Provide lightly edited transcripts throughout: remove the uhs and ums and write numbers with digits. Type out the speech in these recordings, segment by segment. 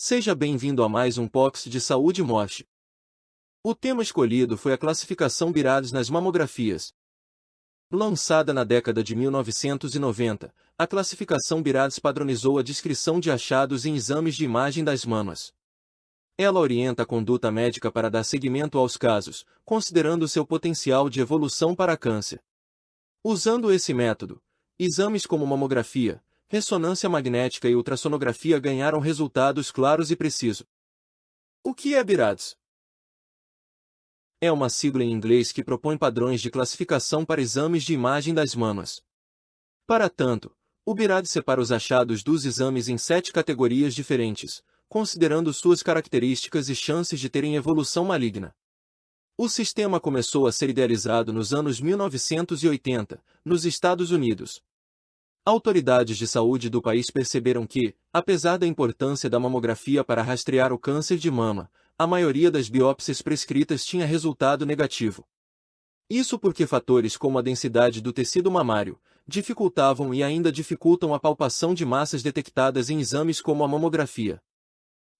Seja bem-vindo a mais um POX de Saúde e Morte. O tema escolhido foi a classificação BIRADS nas mamografias. Lançada na década de 1990, a classificação BIRADS padronizou a descrição de achados em exames de imagem das mamas. Ela orienta a conduta médica para dar seguimento aos casos, considerando seu potencial de evolução para câncer. Usando esse método, exames como mamografia, ressonância magnética e ultrassonografia ganharam resultados claros e precisos. O que é BIRADS? É uma sigla em inglês que propõe padrões de classificação para exames de imagem das mamas. Para tanto, o BIRADS separa os achados dos exames em 7 categorias diferentes, considerando suas características e chances de terem evolução maligna. O sistema começou a ser idealizado nos anos 1980, nos Estados Unidos. Autoridades de saúde do país perceberam que, apesar da importância da mamografia para rastrear o câncer de mama, a maioria das biópsias prescritas tinha resultado negativo. Isso porque fatores como a densidade do tecido mamário dificultavam e ainda dificultam a palpação de massas detectadas em exames como a mamografia.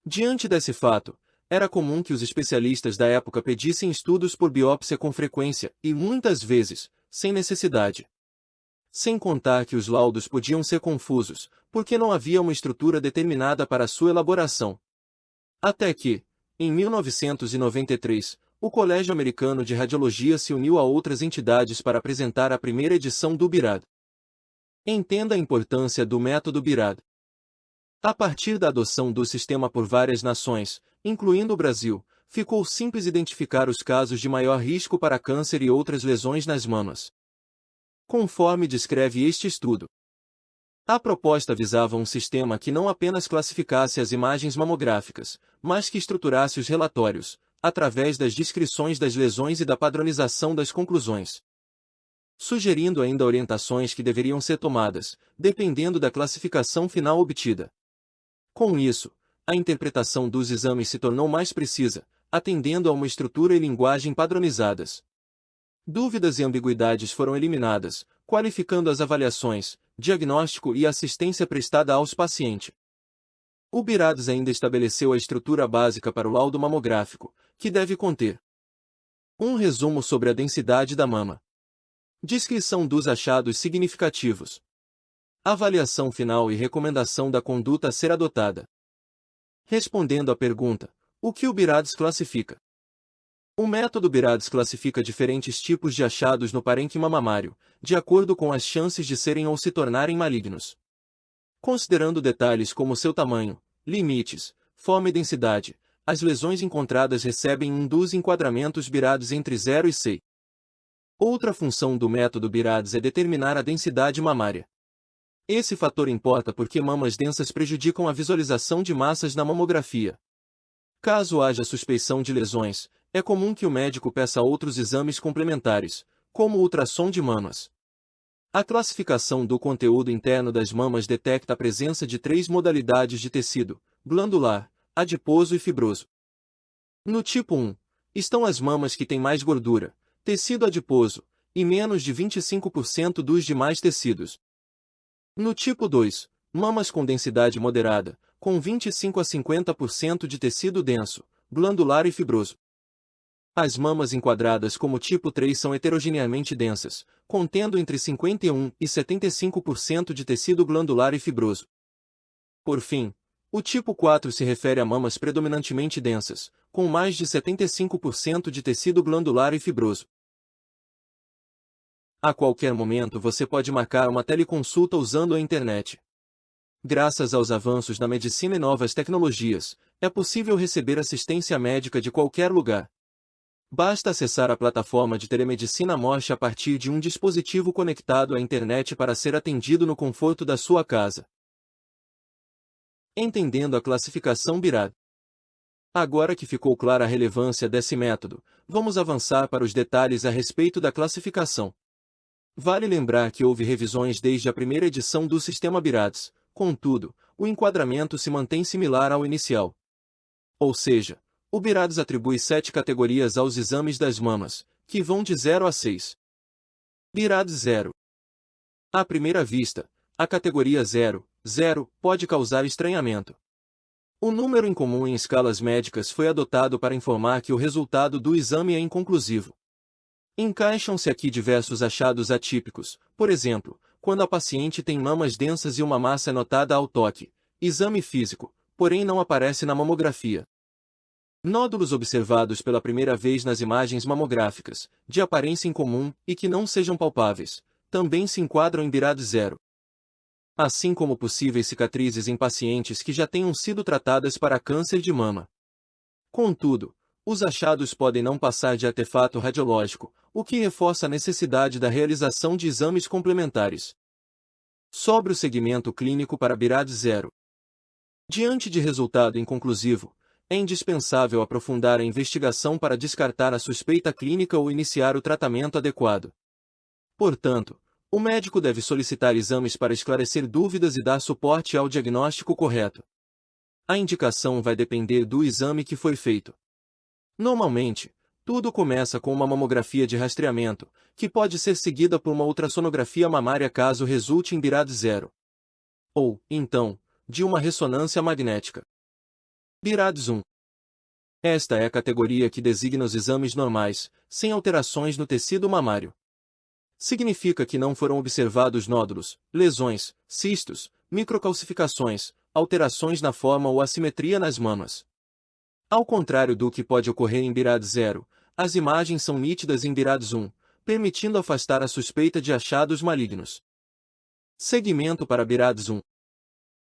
Diante desse fato, era comum que os especialistas da época pedissem estudos por biópsia com frequência e, muitas vezes, sem necessidade. Sem contar que os laudos podiam ser confusos, porque não havia uma estrutura determinada para sua elaboração. Até que, em 1993, o Colégio Americano de Radiologia se uniu a outras entidades para apresentar a primeira edição do BIRAD. Entenda a importância do método BIRAD. A partir da adoção do sistema por várias nações, incluindo o Brasil, ficou simples identificar os casos de maior risco para câncer e outras lesões nas mamas. Conforme descreve este estudo, a proposta visava um sistema que não apenas classificasse as imagens mamográficas, mas que estruturasse os relatórios, através das descrições das lesões e da padronização das conclusões. Sugerindo ainda orientações que deveriam ser tomadas, dependendo da classificação final obtida. Com isso, a interpretação dos exames se tornou mais precisa, atendendo a uma estrutura e linguagem padronizadas. Dúvidas e ambiguidades foram eliminadas, qualificando as avaliações, diagnóstico e assistência prestada aos pacientes. O BIRADS ainda estabeleceu a estrutura básica para o laudo mamográfico, que deve conter um resumo sobre a densidade da mama, descrição dos achados significativos, avaliação final e recomendação da conduta a ser adotada. Respondendo à pergunta, o que o BIRADS classifica? O método BIRADS classifica diferentes tipos de achados no parênquima mamário, de acordo com as chances de serem ou se tornarem malignos. Considerando detalhes como seu tamanho, limites, forma e densidade, as lesões encontradas recebem um dos enquadramentos BIRADS entre 0 e 6. Outra função do método BIRADS é determinar a densidade mamária. Esse fator importa porque mamas densas prejudicam a visualização de massas na mamografia. Caso haja suspeição de lesões, é comum que o médico peça outros exames complementares, como o ultrassom de mamas. A classificação do conteúdo interno das mamas detecta a presença de 3 modalidades de tecido: glandular, adiposo e fibroso. No tipo 1, estão as mamas que têm mais gordura, tecido adiposo, e menos de 25% dos demais tecidos. No tipo 2, mamas com densidade moderada, com 25 a 50% de tecido denso, glandular e fibroso. As mamas enquadradas como tipo 3 são heterogeneamente densas, contendo entre 51 e 75% de tecido glandular e fibroso. Por fim, o tipo 4 se refere a mamas predominantemente densas, com mais de 75% de tecido glandular e fibroso. A qualquer momento você pode marcar uma teleconsulta usando a internet. Graças aos avanços na medicina e novas tecnologias, é possível receber assistência médica de qualquer lugar. Basta acessar a plataforma de telemedicina Morte a partir de um dispositivo conectado à internet para ser atendido no conforto da sua casa. Entendendo a classificação BIRAD. Agora que ficou clara a relevância desse método, vamos avançar para os detalhes a respeito da classificação. Vale lembrar que houve revisões desde a primeira edição do sistema BIRADS, contudo, o enquadramento se mantém similar ao inicial. Ou seja, o BIRADS atribui 7 categorias aos exames das mamas, que vão de 0 a 6. BIRADS 0. À primeira vista, a categoria 0, 0, pode causar estranhamento. O número incomum em escalas médicas foi adotado para informar que o resultado do exame é inconclusivo. Encaixam-se aqui diversos achados atípicos, por exemplo, quando a paciente tem mamas densas e uma massa é notada ao toque, exame físico, porém não aparece na mamografia. Nódulos observados pela primeira vez nas imagens mamográficas, de aparência incomum e que não sejam palpáveis, também se enquadram em BIRAD 0. Assim como possíveis cicatrizes em pacientes que já tenham sido tratadas para câncer de mama. Contudo, os achados podem não passar de artefato radiológico, o que reforça a necessidade da realização de exames complementares. Sobre o segmento clínico para BIRAD 0. Diante de resultado inconclusivo, é indispensável aprofundar a investigação para descartar a suspeita clínica ou iniciar o tratamento adequado. Portanto, o médico deve solicitar exames para esclarecer dúvidas e dar suporte ao diagnóstico correto. A indicação vai depender do exame que foi feito. Normalmente, tudo começa com uma mamografia de rastreamento, que pode ser seguida por uma ultrassonografia mamária caso resulte em BIRAD 0. Ou, então, de uma ressonância magnética. BIRADS 1. Esta é a categoria que designa os exames normais, sem alterações no tecido mamário. Significa que não foram observados nódulos, lesões, cistos, microcalcificações, alterações na forma ou assimetria nas mamas. Ao contrário do que pode ocorrer em BIRAD 0, as imagens são nítidas em BIRADS 1, permitindo afastar a suspeita de achados malignos. Segmento para BIRADS 1.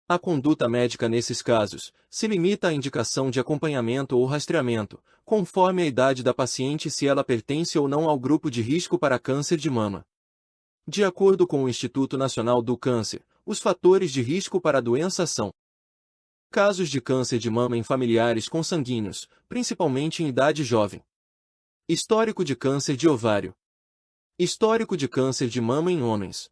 A conduta médica nesses casos se limita à indicação de acompanhamento ou rastreamento, conforme a idade da paciente e se ela pertence ou não ao grupo de risco para câncer de mama. De acordo com o Instituto Nacional do Câncer, os fatores de risco para a doença são: casos de câncer de mama em familiares consanguíneos, principalmente em idade jovem. Histórico de câncer de ovário. Histórico de câncer de mama em homens.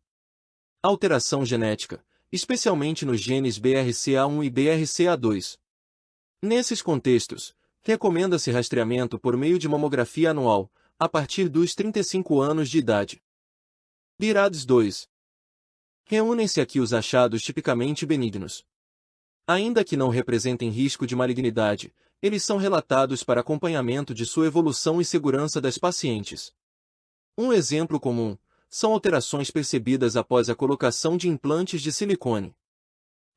Alteração genética, especialmente nos genes BRCA1 e BRCA2. Nesses contextos, recomenda-se rastreamento por meio de mamografia anual, a partir dos 35 anos de idade. BIRADS 2. Reúnem-se aqui os achados tipicamente benignos. Ainda que não representem risco de malignidade, eles são relatados para acompanhamento de sua evolução e segurança das pacientes. Um exemplo comum são alterações percebidas após a colocação de implantes de silicone.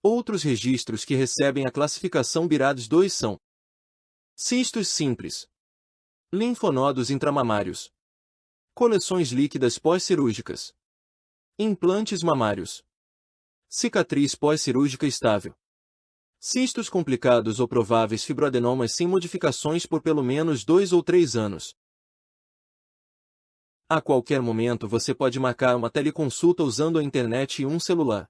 Outros registros que recebem a classificação BIRADS 2 são: cistos simples, linfonodos intramamários, coleções líquidas pós-cirúrgicas, implantes mamários, cicatriz pós-cirúrgica estável, cistos complicados ou prováveis fibroadenomas sem modificações por pelo menos 2 ou 3 anos. A qualquer momento você pode marcar uma teleconsulta usando a internet e um celular.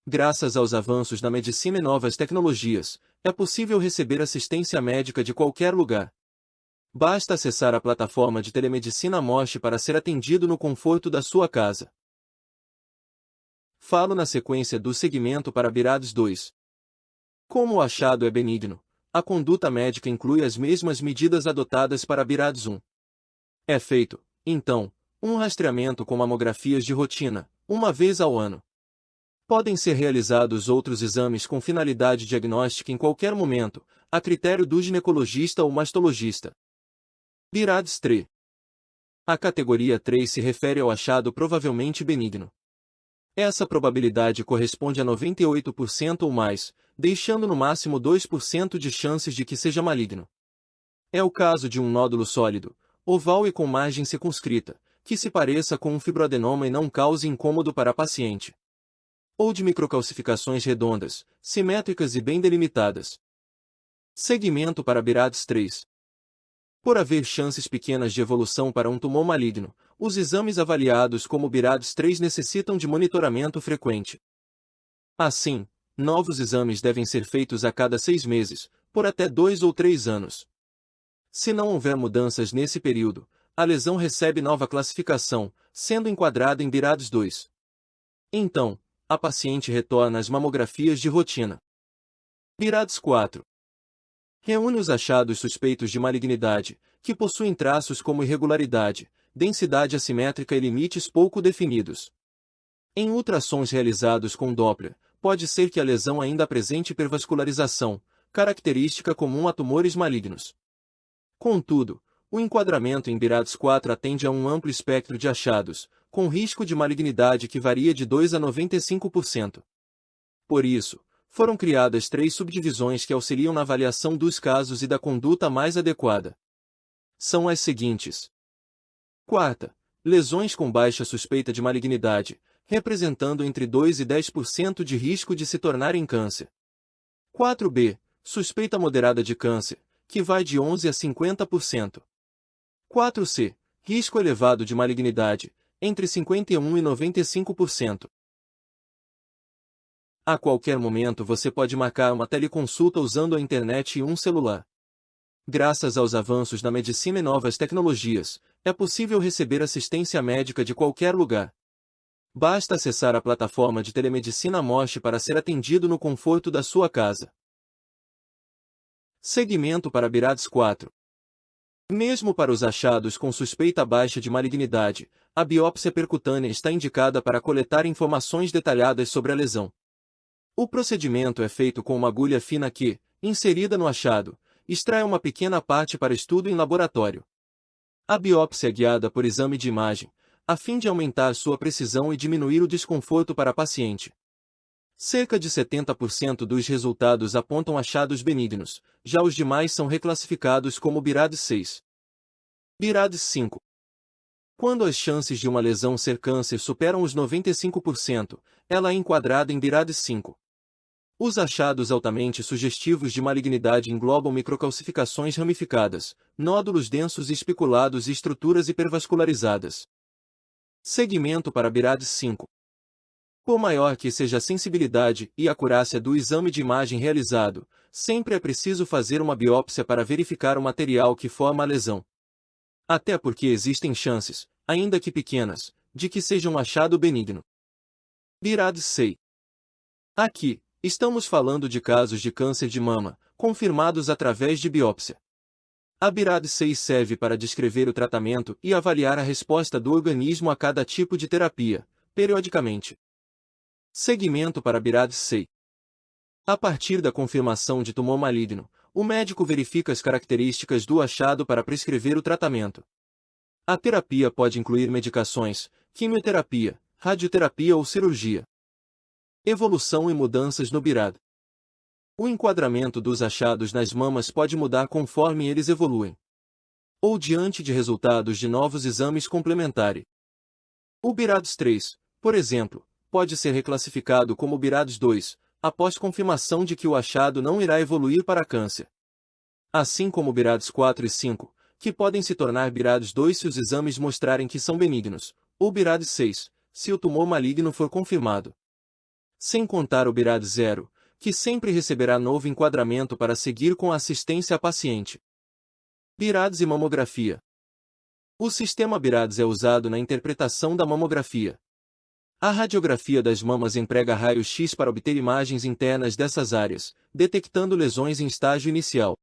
Graças aos avanços na medicina e novas tecnologias, é possível receber assistência médica de qualquer lugar. Basta acessar a plataforma de telemedicina Mosh para ser atendido no conforto da sua casa. Falo na sequência do segmento para BIRADS 2. Como o achado é benigno, a conduta médica inclui as mesmas medidas adotadas para BIRADS 1. É feito, então, um rastreamento com mamografias de rotina, uma vez ao ano. Podem ser realizados outros exames com finalidade diagnóstica em qualquer momento, a critério do ginecologista ou mastologista. BIRADS 3. A categoria 3 se refere ao achado provavelmente benigno. Essa probabilidade corresponde a 98% ou mais, deixando no máximo 2% de chances de que seja maligno. É o caso de um nódulo sólido, oval e com margem circunscrita, que se pareça com um fibroadenoma e não cause incômodo para a paciente. Ou de microcalcificações redondas, simétricas e bem delimitadas. Segmento para BIRADS 3. Por haver chances pequenas de evolução para um tumor maligno, os exames avaliados como BIRADS 3 necessitam de monitoramento frequente. Assim, novos exames devem ser feitos a cada 6 meses, por até 2 ou 3 anos. Se não houver mudanças nesse período, a lesão recebe nova classificação, sendo enquadrada em BIRADS 2. Então, a paciente retorna às mamografias de rotina. BIRADS 4. Reúne os achados suspeitos de malignidade, que possuem traços como irregularidade, densidade assimétrica e limites pouco definidos. Em ultrassons realizados com Doppler, pode ser que a lesão ainda apresente hipervascularização, característica comum a tumores malignos. Contudo, o enquadramento em BIRADS 4 atende a um amplo espectro de achados, com risco de malignidade que varia de 2 a 95%. Por isso, foram criadas 3 subdivisões que auxiliam na avaliação dos casos e da conduta mais adequada. São as seguintes. Quarta, lesões com baixa suspeita de malignidade, representando entre 2 e 10% de risco de se tornarem câncer. 4b, suspeita moderada de câncer, que vai de 11 a 50%. 4c, risco elevado de malignidade, entre 51 e 95%. A qualquer momento você pode marcar uma teleconsulta usando a internet e um celular. Graças aos avanços da medicina e novas tecnologias, é possível receber assistência médica de qualquer lugar. Basta acessar a plataforma de telemedicina Mosh para ser atendido no conforto da sua casa. Segmento para BIRADS 4. Mesmo para os achados com suspeita baixa de malignidade, a biópsia percutânea está indicada para coletar informações detalhadas sobre a lesão. O procedimento é feito com uma agulha fina que, inserida no achado, extrai uma pequena parte para estudo em laboratório. A biópsia é guiada por exame de imagem, a fim de aumentar sua precisão e diminuir o desconforto para a paciente. Cerca de 70% dos resultados apontam achados benignos, já os demais são reclassificados como BIRADS 6. BIRADS 5. Quando as chances de uma lesão ser câncer superam os 95%, ela é enquadrada em BIRADS 5. Os achados altamente sugestivos de malignidade englobam microcalcificações ramificadas, nódulos densos e espiculados e estruturas hipervascularizadas. Segmento para BIRADS 5. Por maior que seja a sensibilidade e acurácia do exame de imagem realizado, sempre é preciso fazer uma biópsia para verificar o material que forma a lesão. Até porque existem chances, ainda que pequenas, de que seja um achado benigno. BIRADS 6. Aqui, estamos falando de casos de câncer de mama, confirmados através de biópsia. A BIRADS 6 serve para descrever o tratamento e avaliar a resposta do organismo a cada tipo de terapia, periodicamente. Segmento para BIRADS 6. A partir da confirmação de tumor maligno, o médico verifica as características do achado para prescrever o tratamento. A terapia pode incluir medicações, quimioterapia, radioterapia ou cirurgia. Evolução e mudanças no BIRAD. O enquadramento dos achados nas mamas pode mudar conforme eles evoluem, ou diante de resultados de novos exames complementares. O BIRADS 3, por exemplo, pode ser reclassificado como BIRADS 2, após confirmação de que o achado não irá evoluir para câncer. Assim como BIRADS 4 e 5, que podem se tornar BIRADS 2 se os exames mostrarem que são benignos, ou BIRADS 6, se o tumor maligno for confirmado. Sem contar o BIRADS 0, que sempre receberá novo enquadramento para seguir com a assistência à paciente. BIRADS e mamografia. O sistema BIRADS é usado na interpretação da mamografia. A radiografia das mamas emprega raio-x para obter imagens internas dessas áreas, detectando lesões em estágio inicial.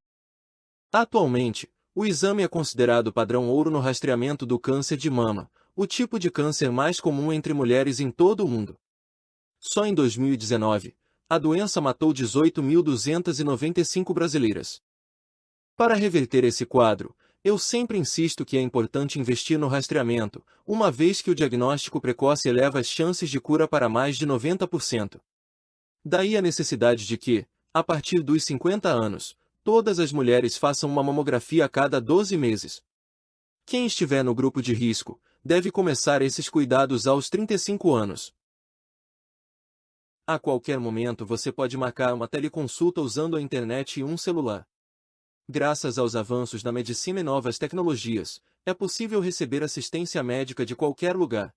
Atualmente, o exame é considerado padrão ouro no rastreamento do câncer de mama, o tipo de câncer mais comum entre mulheres em todo o mundo. Só em 2019, a doença matou 18.295 brasileiras. Para reverter esse quadro, eu sempre insisto que é importante investir no rastreamento, uma vez que o diagnóstico precoce eleva as chances de cura para mais de 90%. Daí a necessidade de que, a partir dos 50 anos, todas as mulheres façam uma mamografia a cada 12 meses. Quem estiver no grupo de risco, deve começar esses cuidados aos 35 anos. A qualquer momento você pode marcar uma teleconsulta usando a internet e um celular. Graças aos avanços da medicina e novas tecnologias, é possível receber assistência médica de qualquer lugar.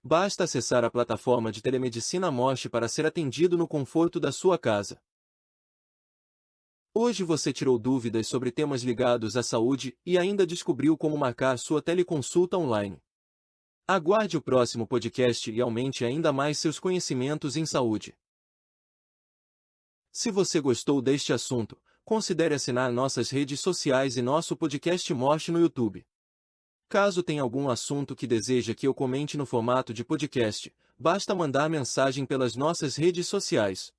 Basta acessar a plataforma de telemedicina Mosh para ser atendido no conforto da sua casa. Hoje você tirou dúvidas sobre temas ligados à saúde e ainda descobriu como marcar sua teleconsulta online. Aguarde o próximo podcast e aumente ainda mais seus conhecimentos em saúde. Se você gostou deste assunto, considere assinar nossas redes sociais e nosso podcast Mosh no YouTube. Caso tenha algum assunto que deseja que eu comente no formato de podcast, basta mandar mensagem pelas nossas redes sociais.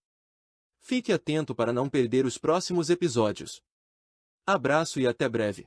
Fique atento para não perder os próximos episódios. Abraço e até breve.